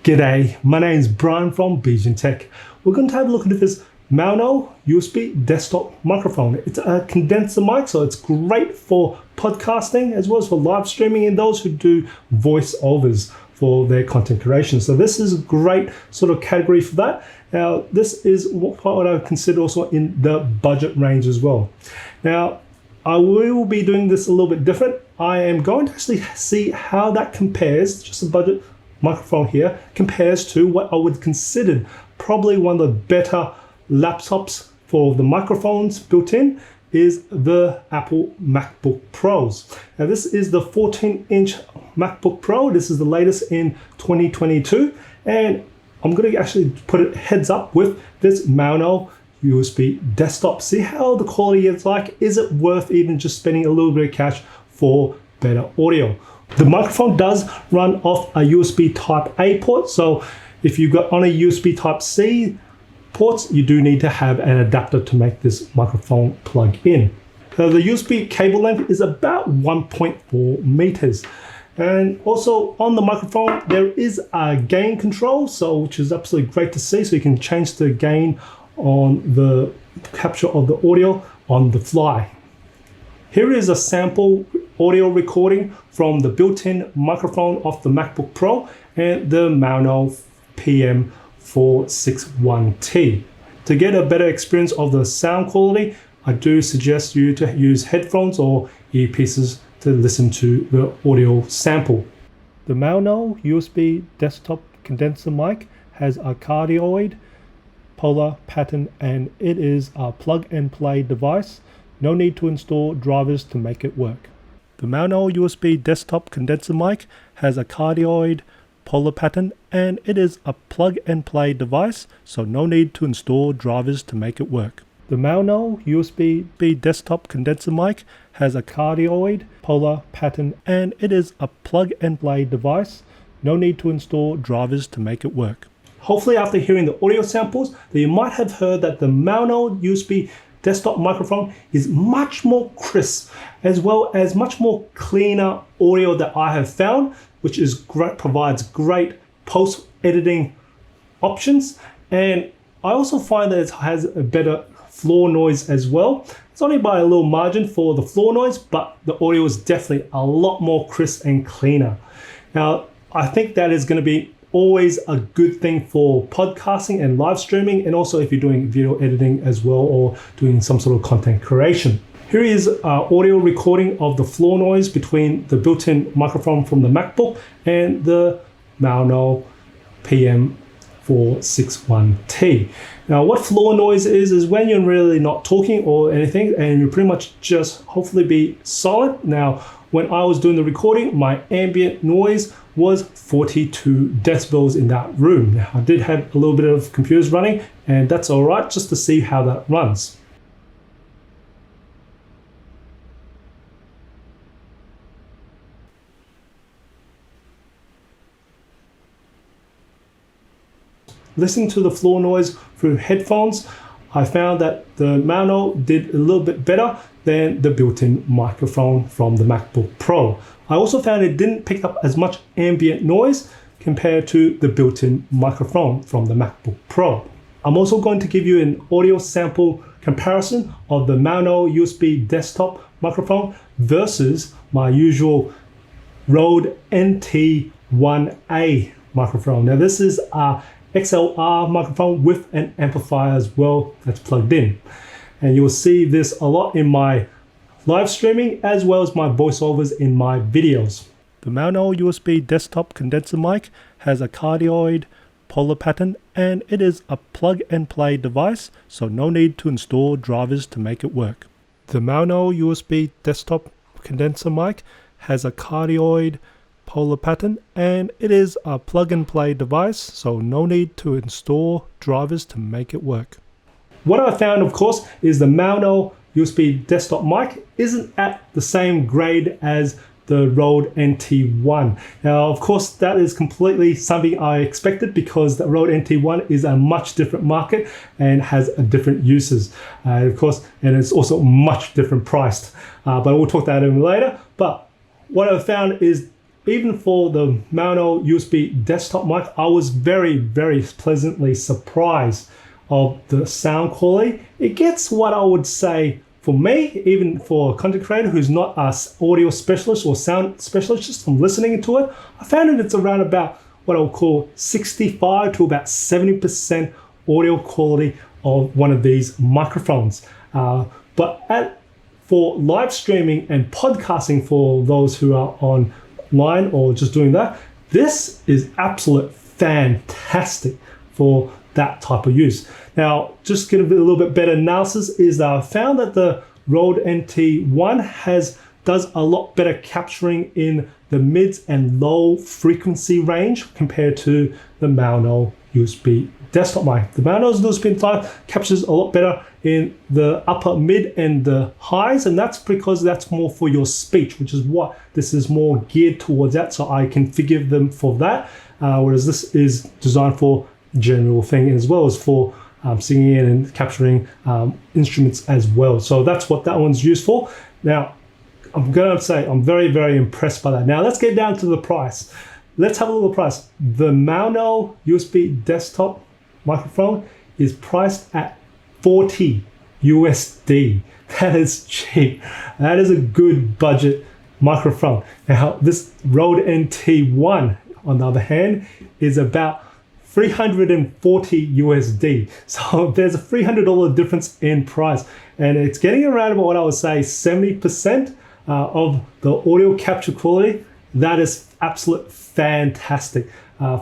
G'day, my name is Brian from Bijan Tech. We're going to have a look at this Maono USB desktop microphone. It's a condenser mic, so it's great for podcasting as well as for live streaming and those who do voiceovers for their content creation. So this is a great sort of category for that. Now, this is what I consider also in the budget range as well. Now, I will be doing this a little bit different. I am going to actually see how that compares, just a budget microphone here, compares to what I would consider probably one of the better laptops for the microphones built in is the Apple MacBook Pros. Now this is the 14-inch MacBook Pro. This is the latest in 2022, and I'm going to actually put it heads up with this Maono USB desktop. See how the quality is like. Is it worth even just spending a little bit of cash for better audio? The microphone does run off a USB Type A port, so if you've got on a USB Type C ports, you do need to have an adapter to make this microphone plug in. The USB cable length is about 1.4 meters. And also on the microphone, there is a gain control, which is absolutely great to see. So you can change the gain on the capture of the audio on the fly. Here is a sample audio recording from the built-in microphone of the MacBook Pro and the Maono PM461T. To get a better experience of the sound quality, I do suggest you to use headphones or earpieces to listen to the audio sample. The Maono USB desktop condenser mic has a cardioid polar pattern and it is a plug and play device. No need to install drivers to make it work. The Maono USB desktop condenser mic has a cardioid polar pattern and it is a plug and play device, so no need to install drivers to make it work. The Maono USB desktop condenser mic has a cardioid polar pattern and it is a plug and play device. No need to install drivers to make it work. Hopefully after hearing the audio samples, that you might have heard that the Maono USB desktop microphone is much more crisp, as well as much more cleaner audio that I have found, which is great, provides great post-editing options. And I also find that it has a better floor noise as well. It's only by a little margin for the floor noise, but the audio is definitely a lot more crisp and cleaner. Now, I think that is going to be always a good thing for podcasting and live streaming, and also if you're doing video editing as well or doing some sort of content creation. Here is an audio recording of the floor noise between the built-in microphone from the MacBook and the Maono PM461T. Now what floor noise is when you're really not talking or anything and you pretty much just hopefully be silent. Now when I was doing the recording, my ambient noise was 42 decibels in that room. Now I did have a little bit of computers running and that's all right, just to see how that runs. Listening to the floor noise through headphones, I found that the Maono did a little bit better than the built-in microphone from the MacBook Pro. I also found it didn't pick up as much ambient noise compared to the built-in microphone from the MacBook Pro. I'm also going to give you an audio sample comparison of the Maono USB desktop microphone versus my usual Rode NT1A microphone. Now this is a XLR microphone with an amplifier as well that's plugged in. And you'll see this a lot in my live streaming as well as my voiceovers in my videos. The Maono USB desktop condenser mic has a cardioid polar pattern and it is a plug and play device, so no need to install drivers to make it work. The Maono USB desktop condenser mic has a cardioid polar pattern and it is a plug and play device, so no need to install drivers to make it work. What I found, of course, is the Maono USB desktop mic isn't at the same grade as the Rode NT1. Now, of course, that is completely something I expected because the Rode NT1 is a much different market and has a different uses. Of course, and it's also much different priced. But we'll talk that in later. But what I found is even for the Maono USB desktop mic, I was very, very pleasantly surprised of the sound quality. It gets what I would say, for me, even for a content creator who's not an audio specialist or sound specialist, just from listening to it, I found it's around about what I would call 65 to about 70% audio quality of one of these microphones. For live streaming and podcasting, for those who are online or just doing that, this is absolute fantastic for that type of use. Now, just get a little bit better analysis is that I found that the Rode NT1 does a lot better capturing in the mids and low frequency range compared to the Maono USB desktop mic. The Maono's USB 5 captures a lot better in the upper mid and the highs, and that's because that's more for your speech, which is what this is more geared towards that, so I can forgive them for that, whereas this is designed for general thing as well as for singing and capturing instruments as well. So that's what that one's used for. Now, I'm gonna say I'm very, very impressed by that. Now let's get down to the price. Let's have a look at the price. The Maono USB desktop microphone is priced at $40 USD. That is cheap. That is a good budget microphone. Now this Rode NT1, on the other hand, is about $340 USD. So there's a $300 difference in price, and it's getting around about what I would say 70% of the audio capture quality. That is absolute fantastic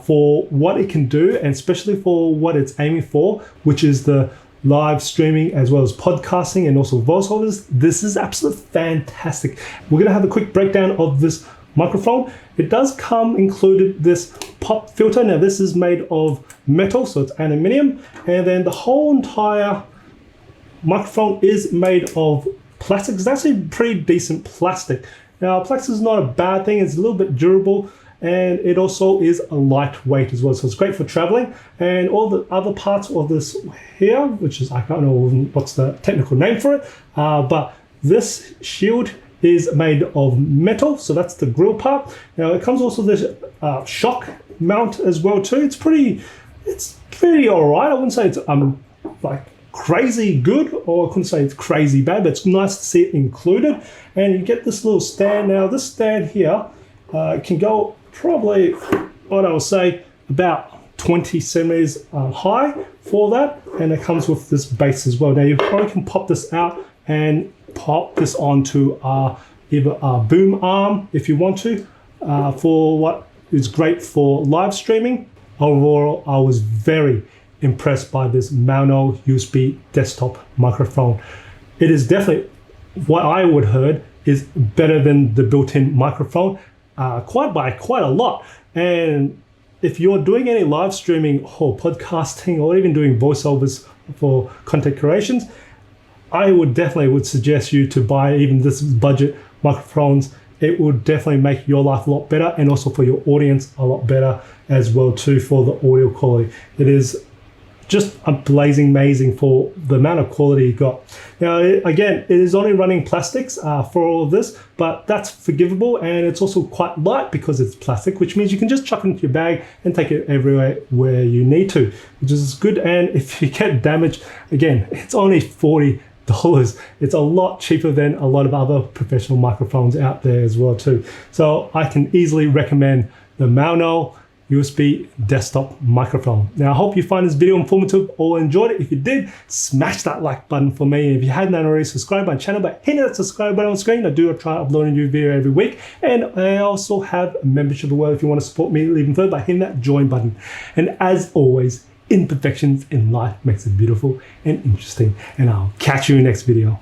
for what it can do, and especially for what it's aiming for, which is the live streaming as well as podcasting and also voiceovers. This is absolute fantastic. We're gonna have a quick breakdown of this microphone. It does come included this pop filter. Now this is made of metal, so it's aluminium, and then the whole entire microphone is made of plastic. It's actually pretty decent plastic. Now plastic is not a bad thing, it's a little bit durable, and it also is a lightweight as well, so it's great for traveling. And all the other parts of this here, which is, I don't know what's the technical name for it, but this shield is made of metal, so that's the grill part. Now it comes also this shock mount as well too. It's pretty all right. I wouldn't say it's like crazy good, or I couldn't say it's crazy bad, but it's nice to see it included. And you get this little stand. Now this stand here can go probably, what I would say, about 20 centimeters high for that, and it comes with this base as well. Now you probably can pop this out and pop this onto either a boom arm if you want to, for what is great for live streaming. Overall, I was very impressed by this Maono USB desktop microphone. It is definitely, what I would heard, is better than the built-in microphone, quite a lot. And if you're doing any live streaming or podcasting or even doing voiceovers for content creations, I would suggest you to buy even this budget microphones. It would definitely make your life a lot better, and also for your audience a lot better as well too, for the audio quality. It is just blazing amazing for the amount of quality you got. Now again, it is only running plastics for all of this, but that's forgivable, and it's also quite light because it's plastic, which means you can just chuck it into your bag and take it everywhere where you need to, which is good. And if you get damaged, again, it's only $40. It's a lot cheaper than a lot of other professional microphones out there as well too. So I can easily recommend the Maono USB desktop microphone. Now I hope you find this video informative or enjoyed it. If you did, smash that like button for me. And if you hadn't already, subscribe my channel by hitting that subscribe button on screen. I do try uploading a new video every week, and I also have a membership as well if you want to support me even further by hitting that join button. And as always, imperfections in life makes it beautiful and interesting. And I'll catch you in the next video.